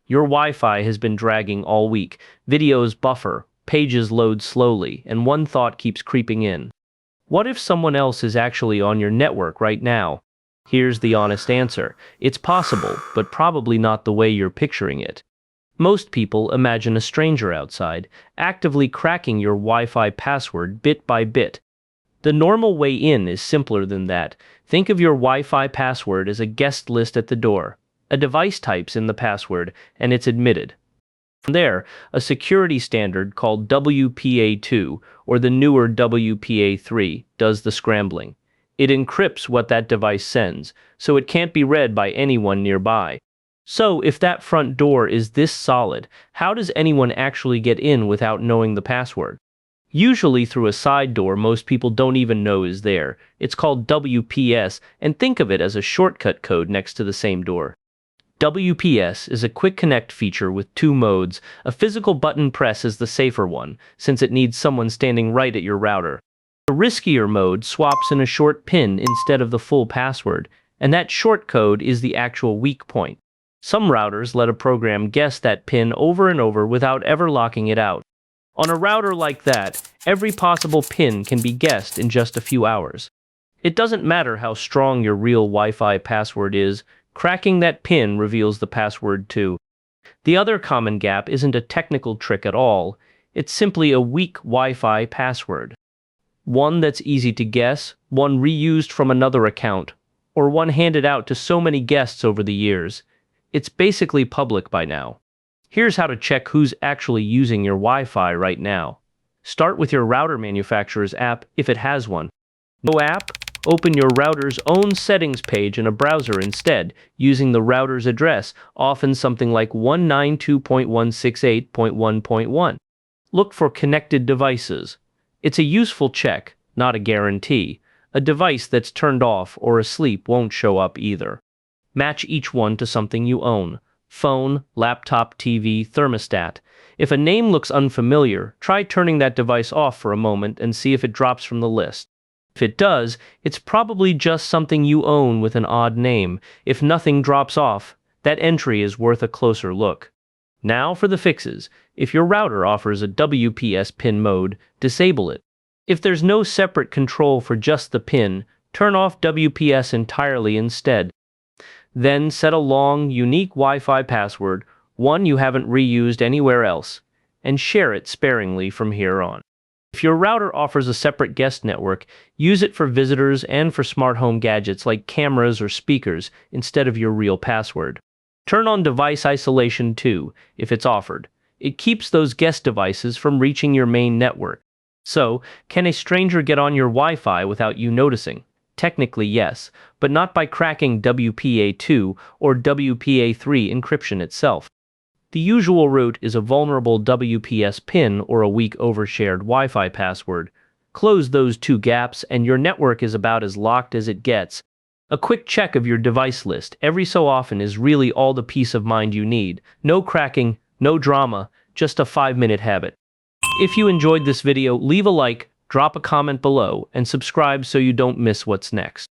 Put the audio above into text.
Your Wi-Fi has been dragging all week. Videos buffer, pages load slowly, and one thought keeps creeping in. What if someone else is actually on your network right now? Here's the honest answer. It's possible, but probably not the way you're picturing it. Most people imagine a stranger outside, actively cracking your Wi-Fi password bit by bit. The normal way in is simpler than that. Think of your Wi-Fi password as a guest list at the door. A device types in the password, and it's admitted. From there, a security standard called WPA2, or the newer WPA3, does the scrambling. It encrypts what that device sends, so it can't be read by anyone nearby. So, if that front door is this solid, how does anyone actually get in without knowing the password? Usually through a side door most people don't even know is there. It's called WPS, and think of it as a shortcut code next to the same door. WPS is a quick connect feature with two modes. A physical button press is the safer one, since it needs someone standing right at your router. The riskier mode swaps in a short PIN instead of the full password, and that short code is the actual weak point. Some routers let a program guess that PIN over and over without ever locking it out. On a router like that, every possible PIN can be guessed in just a few hours. It doesn't matter how strong your real Wi-Fi password is, cracking that PIN reveals the password too. The other common gap isn't a technical trick at all, it's simply a weak Wi-Fi password. One that's easy to guess, one reused from another account, or one handed out to so many guests over the years. It's basically public by now. Here's how to check who's actually using your Wi-Fi right now. Start with your router manufacturer's app if it has one. No app? Open your router's own settings page in a browser instead, using the router's address, often something like 192.168.1.1. Look for connected devices. It's a useful check, not a guarantee. A device that's turned off or asleep won't show up either. Match each one to something you own. Phone, laptop, TV, thermostat. If a name looks unfamiliar, try turning that device off for a moment and see if it drops from the list. If it does, it's probably just something you own with an odd name. If nothing drops off, that entry is worth a closer look. Now for the fixes. If your router offers a WPS PIN mode, disable it. If there's no separate control for just the PIN, turn off WPS entirely instead. Then set a long, unique Wi-Fi password, one you haven't reused anywhere else, and share it sparingly from here on. If your router offers a separate guest network, use it for visitors and for smart home gadgets like cameras or speakers instead of your real password. Turn on device isolation too, if it's offered. It keeps those guest devices from reaching your main network. So, can a stranger get on your Wi-Fi without you noticing? Technically, yes, but not by cracking WPA2 or WPA3 encryption itself. The usual route is a vulnerable WPS PIN or a weak overshared Wi-Fi password. Close those two gaps and your network is about as locked as it gets. A quick check of your device list every so often is really all the peace of mind you need. No cracking, no drama, just a 5-minute habit. If you enjoyed this video, leave a like, drop a comment below, and subscribe so you don't miss what's next.